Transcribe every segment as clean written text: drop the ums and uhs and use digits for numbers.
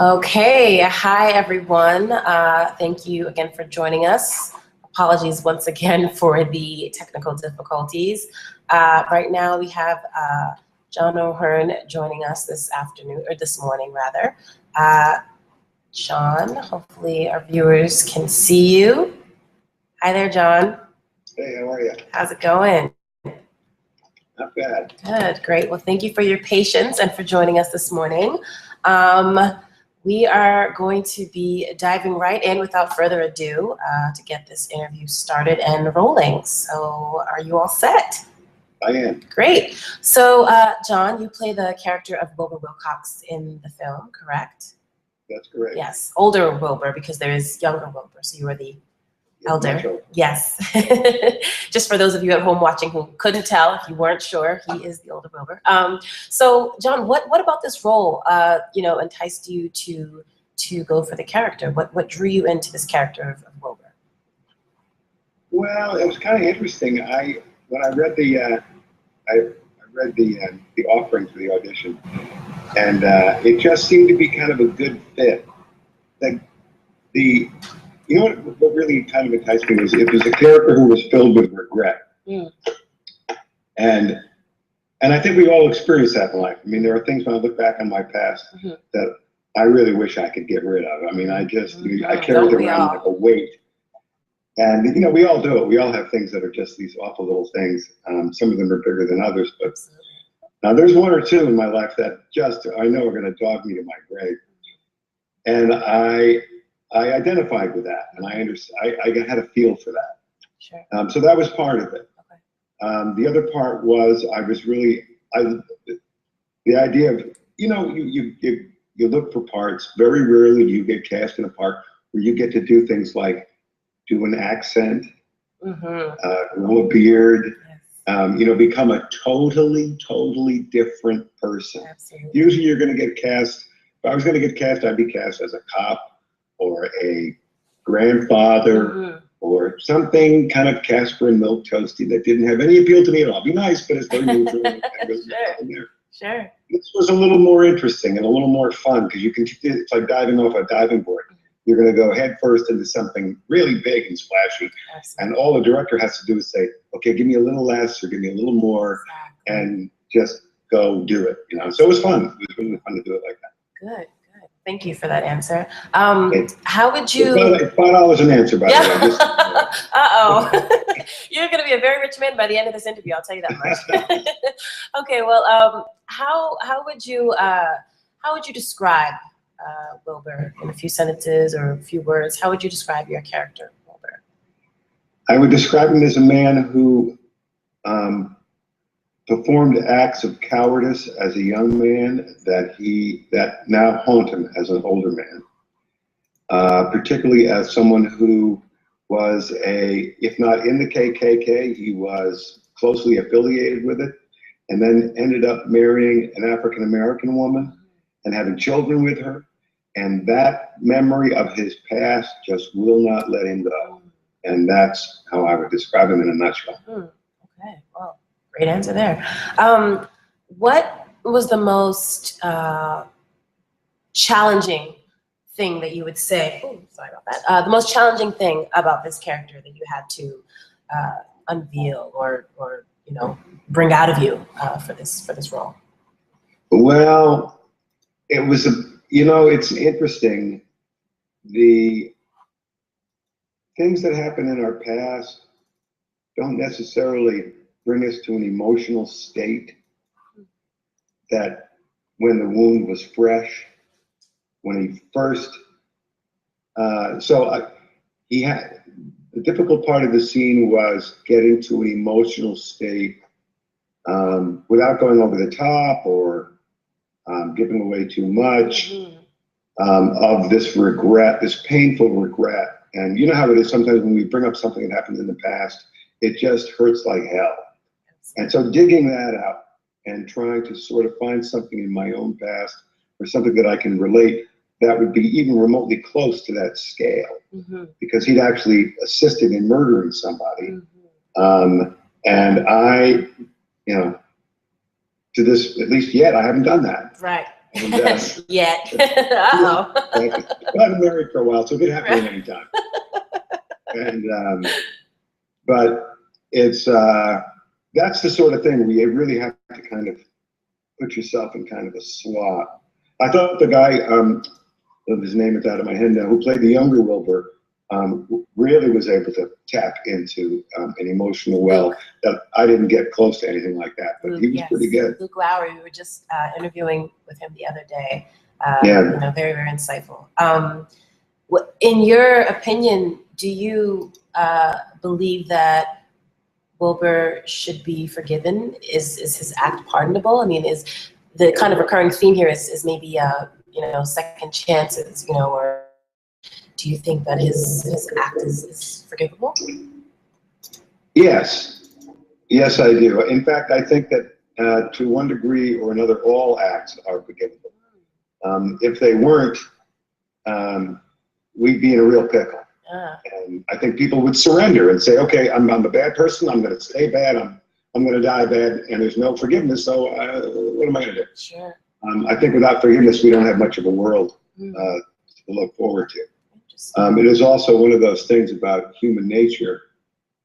Okay, hi everyone. Thank you again for joining us. Apologies once again for the technical difficulties. Right now we have John O'Hearn joining us this afternoon, or this morning rather. John, hopefully our viewers can see you. Hi there, John. Hey, how are you? How's it going? Not bad. Good, great. Well, thank you for your patience and for joining us this morning. We are going to be diving right in without further ado to get this interview started and rolling. So are you all set? I am. Great. So John, you play the character of Wilbur Wilcox in the film, correct? That's correct. Yes, older Wilbur because there is younger Wilbur. So you are the elder. Yes. Just for those of you at home watching who couldn't tell, if you weren't sure, he is the older Wilbur. So John, what about this role, enticed you to go for the character? What drew you into this character of Wilbur? Well, it was kind of interesting. When I read the the offering for the audition, and it just seemed to be kind of a good fit. You know what really kind of enticed me was it was a character who was filled with regret. Mm. And I think we all experience that in life. I mean, there are things when I look back on my past that I really wish I could get rid of. I mean, I carry them around like a weight. And, we all do it. We all have things that are just these awful little things. Some of them are bigger than others. But now there's one or two in my life that I know are going to dog me to my grave. And I identified with that, and I had a feel for that. Sure. So that was part of it. Okay. The other part was the idea of, you look for parts. Very rarely do you get cast in a part where you get to do things like do an accent, grow a beard, become a totally different person. Absolutely. Usually you're going to get cast. If I was going to get cast, I'd be cast as a cop or a grandfather or something kind of Casper and Milk Toasty that didn't have any appeal to me at all. Be nice, but it's very neutral. Sure. This was a little more interesting and a little more fun because it's like diving off a diving board. You're going to go head first into something really big and splashy. Absolutely. And all the director has to do is say, okay, give me a little less or give me a little more, and just go do it. So it was fun. It was really fun to do it like that. Good. Thank you for that answer. How would you? It's $5 an answer, by the way. Uh-oh. You're going to be a very rich man by the end of this interview. I'll tell you that much. Okay. Well, how would you describe Wilbur in a few sentences or a few words? How would you describe your character, Wilbur? I would describe him as a man who performed acts of cowardice as a young man that now haunt him as an older man, particularly as someone who was if not in the KKK, he was closely affiliated with it, and then ended up marrying an African-American woman and having children with her. And that memory of his past just will not let him go. And that's how I would describe him in a nutshell. Okay, well, great answer there. What was the most challenging thing that you would say? Oh, sorry about that. The most challenging thing about this character that you had to unveil or bring out of you for this role? Well, it was it's interesting. The things that happen in our past don't necessarily bring us to an emotional state that when the wound was fresh, when he first, he had, the difficult part of the scene was getting to an emotional state without going over the top or giving away too much of this regret, this painful regret. And you know how it is sometimes when we bring up something that happened in the past, it just hurts like hell. And so digging that out and trying to sort of find something in my own past or something that I can relate that would be even remotely close to that scale, because he'd actually assisted in murdering somebody. And I, to this, at least yet, I haven't done that. Right. And, Yet. Uh-oh. Well, I've been married for a while, so it could happen at any time. And but it's that's the sort of thing where you really have to kind of put yourself in kind of a slot. I thought the guy, his name is out of my head now, who played the younger Wilbur, really was able to tap into an emotional well that I didn't get close to anything like that, but he was pretty good. Luke Lowry, we were just interviewing with him the other day. Yeah. You know, very, very insightful. In your opinion, do you believe that Wilbur should be forgiven? Is his act pardonable? I mean, is the kind of recurring theme here is maybe you know, second chances, you know, or do you think that his act is forgivable? Yes, yes, I do. In fact, I think that to one degree or another, all acts are forgivable. If they weren't, we'd be in a real pickle. And I think people would surrender and say, okay, I'm a bad person, I'm going to stay bad, I'm going to die bad, and there's no forgiveness, so what am I going to do? Sure. I think without forgiveness, we don't have much of a world to look forward to. It is also one of those things about human nature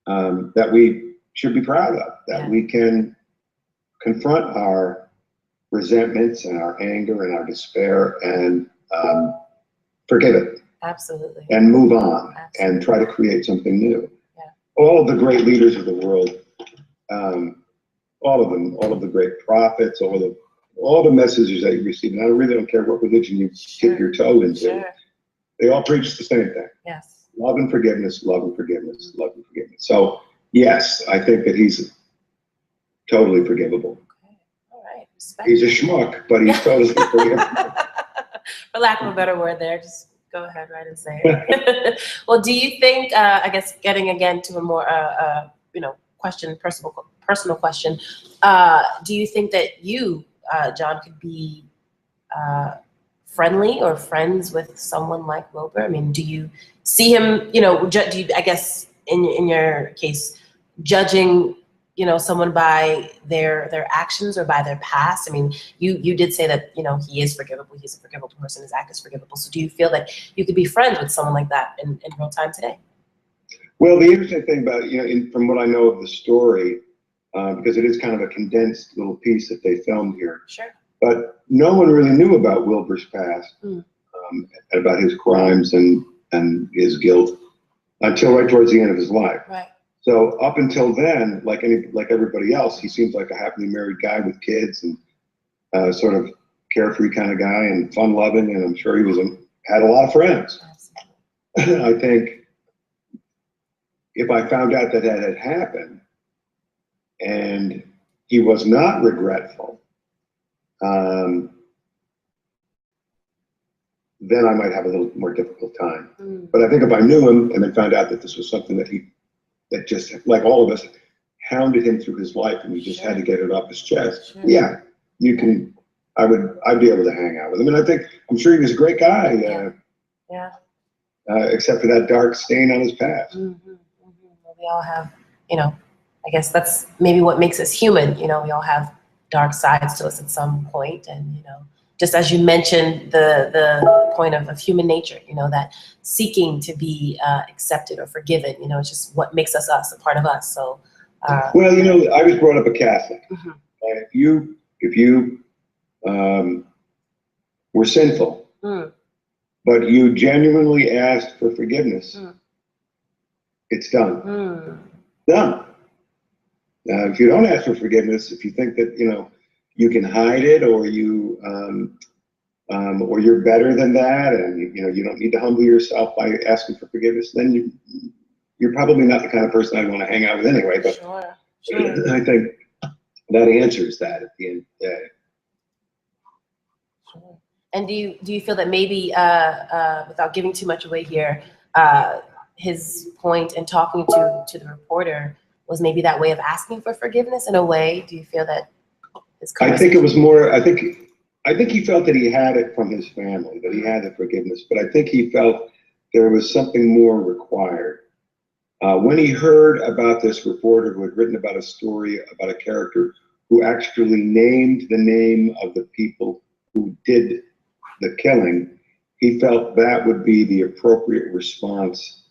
that we should be proud of, that we can confront our resentments and our anger and our despair and forgive it. Absolutely. And move on and try to create something new. Yeah. All of the great leaders of the world, all of them, all of the great prophets, all the messages that you receive, and I really don't care what religion you dip your toe into, they all preach the same thing. Yes. Love and forgiveness, love and forgiveness, love and forgiveness. So yes, I think that he's totally forgivable. Okay. All right. Respect. He's a schmuck, but he's totally forgivable. For lack of a better word there, just go ahead, right, and say it. Well, do you think, I guess getting again to a more, you know, personal question, do you think that you, John, could be friendly or friends with someone like Wilbur? I mean, do you see him, you know, do you, I guess in your case, judging, you know, someone by their actions or by their past? I mean, you did say that, you know, he is forgivable, he's a forgivable person, his act is forgivable. So do you feel that you could be friends with someone like that in real time today? Well, the interesting thing about it, you know, from what I know of the story, because it is kind of a condensed little piece that they filmed here. Sure. But no one really knew about Wilbur's past, about his crimes and his guilt until right towards the end of his life. Right. So up until then, like everybody else, he seems like a happily married guy with kids and sort of carefree kind of guy and fun loving, and I'm sure he had a lot of friends. Absolutely. I think if I found out that had happened and he was not regretful, then I might have a little more difficult time. But I think if I knew him and then found out that this was something that just, like all of us, hounded him through his life and he just had to get it off his chest. Sure. Yeah, you can, I'd be able to hang out with him. And I'm sure he was a great guy. Except for that dark stain on his past. Well, we all have, you know, I guess that's maybe what makes us human. You know, we all have dark sides to us at some point, and you know, just as you mentioned, the point of human nature, you know, that seeking to be accepted or forgiven, you know, it's just what makes us us, a part of us. So, well, you know, I was brought up a Catholic. If you were sinful, but you genuinely asked for forgiveness, it's done. Done. If you don't ask for forgiveness, if you think that, you know, you can hide it, or or you're better than that, and you know you don't need to humble yourself by asking for forgiveness, then you're probably not the kind of person I'd want to hang out with anyway. But sure. I think that answers that at the end of the day. Sure. And do you feel that maybe without giving too much away here, his point in talking to the reporter was maybe that way of asking for forgiveness in a way? Do you feel that his I think it was more, I think he felt that he had it from his family, that he had the forgiveness, but I think he felt there was something more required. When he heard about this reporter who had written about a story about a character who actually named the name of the people who did the killing, he felt that would be the appropriate response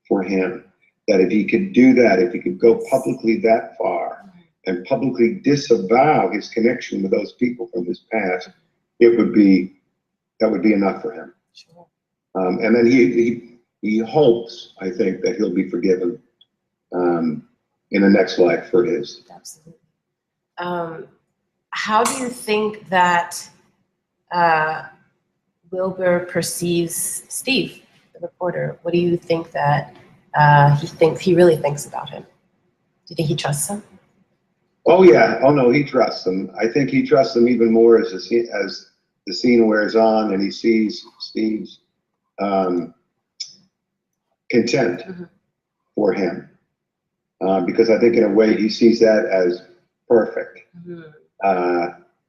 for him. That if he could do that, if he could go publicly that far and publicly disavow his connection with those people from his past, that would be enough for him. Sure. And then he hopes, I think, that he'll be forgiven in the next life for his. Absolutely. How do you think that Wilbur perceives Steve, the reporter? What do you think that he really thinks about him? Do you think he trusts him? Oh yeah. Oh no, he trusts him. I think he trusts him even more as the scene wears on and he sees Steve's contempt for him, because I think in a way he sees that as perfect.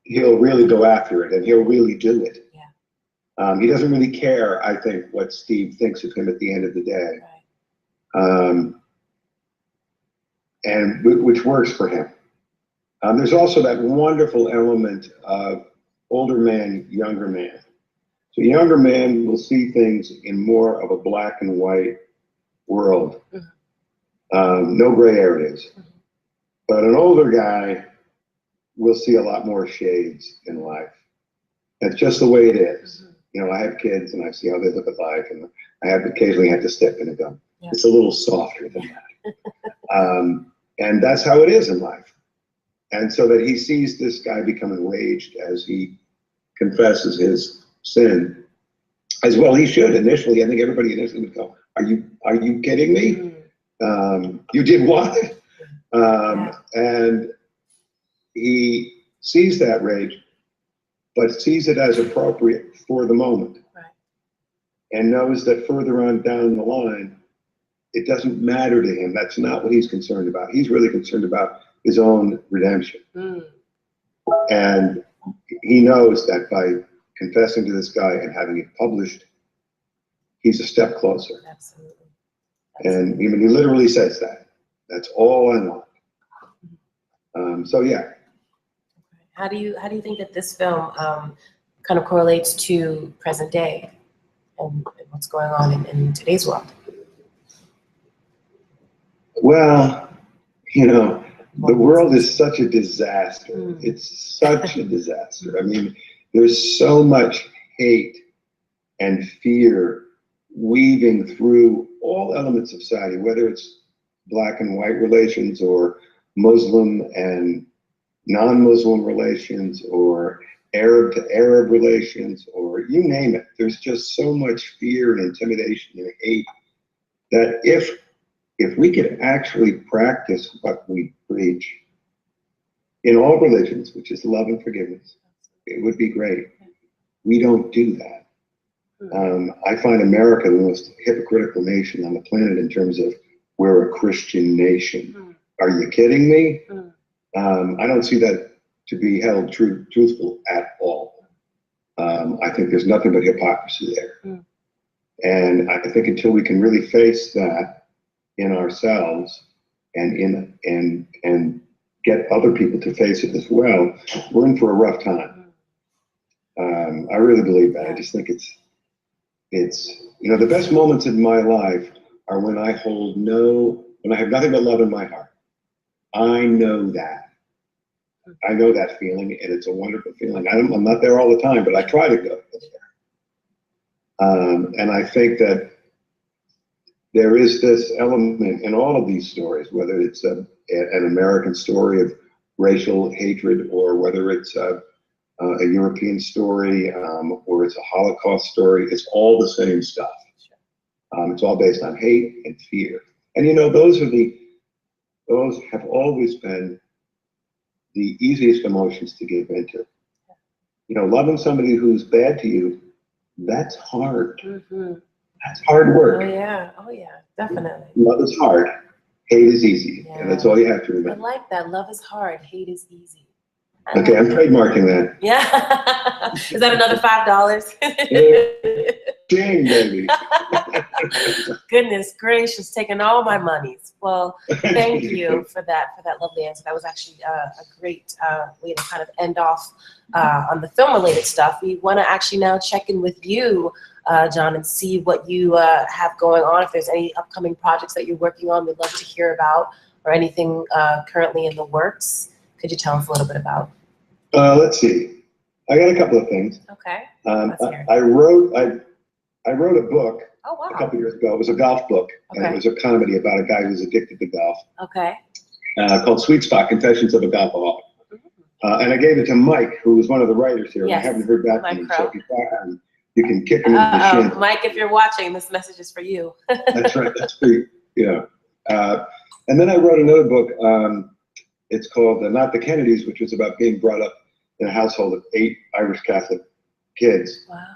He'll really go after it and he'll really do it. He doesn't really care, I think, what Steve thinks of him at the end of the day. Right. And which works for him. There's also that wonderful element of older man, younger man. So younger man will see things in more of a black and white world. No gray areas. But an older guy will see a lot more shades in life. That's just the way it is. You know, I have kids and I see how they live at life, and I occasionally have to step in and go, it's a little softer than that. And that's how it is in life. And so that he sees this guy become enraged as he confesses his sin, as well he should initially. I think everybody initially would go, are you kidding me? You did what? And he sees that rage, but sees it as appropriate for the moment. Right. And knows that further on down the line, it doesn't matter to him. That's not what he's concerned about. He's really concerned about his own redemption. And he knows that by confessing to this guy and having it published, he's a step closer. Absolutely. And I mean, he literally says that. That's all I want. So yeah. How do you think that this film kind of correlates to present day and what's going on in today's world? Well, you know, the world is such a disaster. It's such a disaster. I mean, there's so much hate and fear weaving through all elements of society, whether it's black and white relations or Muslim and non-Muslim relations or Arab to Arab relations, or you name it. There's just so much fear and intimidation and hate that if we could actually practice what we preach in all religions, which is love and forgiveness, it would be great. We don't do that. I find America the most hypocritical nation on the planet in terms of we're a Christian nation. Are you kidding me? I don't see that to be held truthful at all. I think there's nothing but hypocrisy there. And I think until we can really face that in ourselves and get other people to face it as well, we're in for a rough time. I really believe that. I just think it's you know, the best moments in my life are when I have nothing but love in my heart. I know that. I know that feeling, and it's a wonderful feeling. I'm not there all the time, but I try to go there. And I think that there is this element in all of these stories, whether it's an American story of racial hatred, or whether it's a European story, or it's a Holocaust story. It's all the same stuff. It's all based on hate and fear. And you know, those have always been the easiest emotions to give into. You know, loving somebody who's bad to you, that's hard. That's hard work. Oh yeah, definitely. Love is hard, hate is easy, and that's all you have to remember. I like that. Love is hard, hate is easy. Okay, I'm trademarking that. Yeah. Is that another $5? Dang, baby. Goodness gracious, taking all my monies. Well, thank you for that lovely answer. That was actually a great way to kind of end off on the film-related stuff, we want to actually now check in with you, John, and see what you have going on. If there's any upcoming projects that you're working on, we'd love to hear about, or anything currently in the works. Could you tell us a little bit about? Let's see. I got a couple of things. Okay. I wrote a book Oh, wow. a couple of years ago. It was a golf book, and it was a comedy about a guy who's addicted to golf. Okay. Called Sweet Spot: Confessions of a Golfaholic. And I gave it to Mike, who was one of the writers here. Yes. And I haven't heard back from him, so if you talk to him, you can kick him in the shin. Mike, if you're watching, this message is for you. That's right. That's pretty, and then I wrote another book. It's called Not the Kennedys, which was about being brought up in a household of 8 Irish Catholic kids. Wow.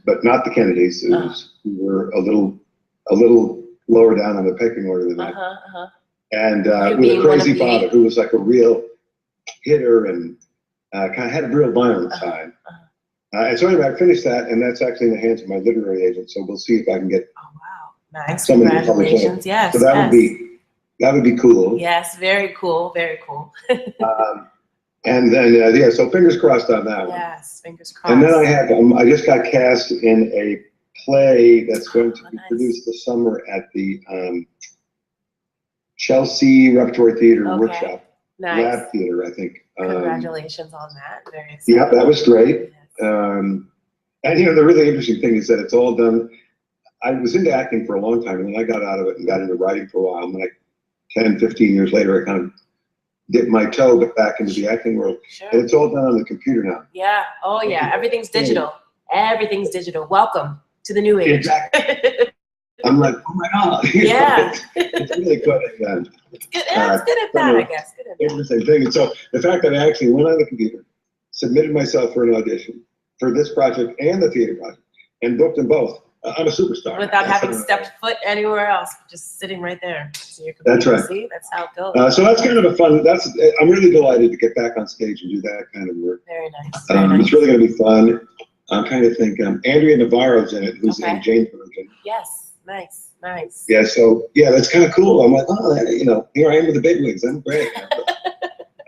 But not the Kennedys. We were a little lower down on the pecking order than that. And with a crazy father who was like a real hitter and kind of had a real violent side. And so anyway, I finished that, and that's actually in the hands of my literary agent. So we'll see if I can get. Oh, wow. Nice. Some Congratulations. of the Yes. So that would be cool. Yes. Very cool. Very cool. And then so fingers crossed on that one. Yes. Fingers crossed. And then I just got cast in a play that's going to be produced this summer at the Chelsea Repertory Theater Workshop. Nice. Lab Theater, I think. Congratulations on that. Very exciting. Yeah, that was great. Yes. And the really interesting thing is that it's all done. I was into acting for a long time, and then I got out of it and got into writing for a while. And like 10, 15 years later, I kind of dipped my toe back into the acting world. Sure. And it's all done on the computer now. Yeah. Oh, yeah. Everything's digital. Everything's digital. Welcome to the new age. Exactly. I'm like, oh my God. Yeah. It's really good. It's good. It's good at that, I guess. Good at It's the same thing. And so the fact that I actually went on the computer, submitted myself for an audition for this project and the theater project, and booked them both. I'm a superstar. Without having stepped foot anywhere else, just sitting right there. So that's right. See, that's how it goes. So that's kind of a fun. I'm really delighted to get back on stage and do that kind of work. Very nice. Very nice. It's really going to be fun. I'm trying to think. Andrea Navarro's in it, who's in Jane's version. Yes. Nice. Nice. Yeah. So that's kind of cool. I'm like, here I am with the big wigs. I'm great.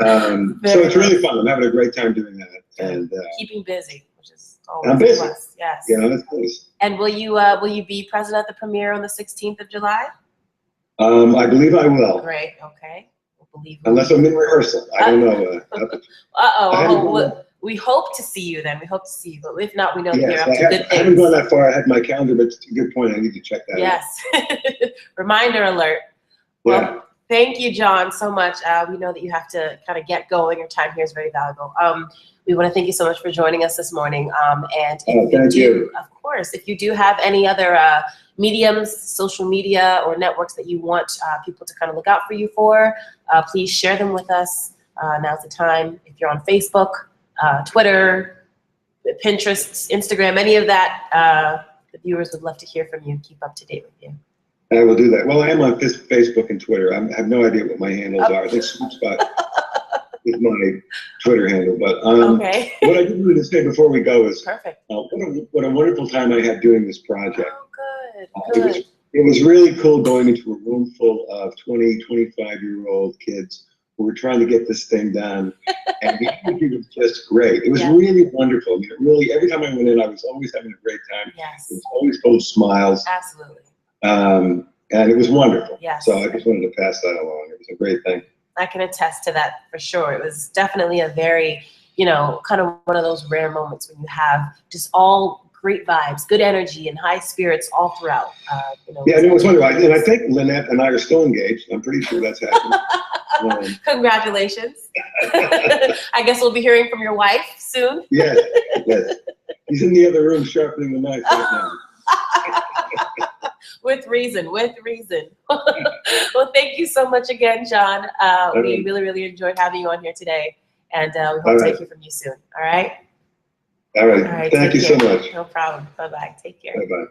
So it's really fun. I'm having a great time doing that, and keeping busy, which is always I'm busy. Plus. Yes. That's nice. And will you be present at the premiere on the 16th of July? I believe I will. Great. Okay. We'll believe. Unless I'm in rehearsal, I don't know. We hope to see you then. We hope to see you, but if not, we know that you're up to good things. I haven't gone that far. I had my calendar, but it's a good point. I need to check that out. Yes. Reminder alert. Well, thank you, John, so much. We know that you have to kind of get going. Your time here is very valuable. We want to thank you so much for joining us this morning. And of course, if you do have any other mediums, social media, or networks that you want people to kind of look out for you for, please share them with us. Now's the time. If you're on Facebook, Twitter, Pinterest, Instagram, any of that, the viewers would love to hear from you. Keep up to date with you. I will do that. Well, I am on Facebook and Twitter. I have no idea what my handles are. I think Sweet Spot is my Twitter handle. But what I did want to say before we go is what a wonderful time I had doing this project. Oh, good. It was really cool going into a room full of 20, 25-year-old kids who were trying to get this thing done. And the energy was just great. It was really wonderful. I mean, every time I went in, I was always having a great time. Yes. It was always full of smiles. Absolutely. And it was wonderful. Yes. So I just wanted to pass that along. It was a great thing. I can attest to that for sure. It was definitely a very, kind of one of those rare moments when you have just all great vibes, good energy, and high spirits all throughout. It was wonderful. And I think Lynette and I are still engaged. I'm pretty sure that's happening. Congratulations. I guess we'll be hearing from your wife soon. Yes. He's in the other room sharpening the knife right now. With reason. Well, thank you so much again, John. We really, really enjoyed having you on here today. And we hope to hear from you soon. All right? All right. Thank you so much. No problem. Bye-bye. Take care. Bye-bye.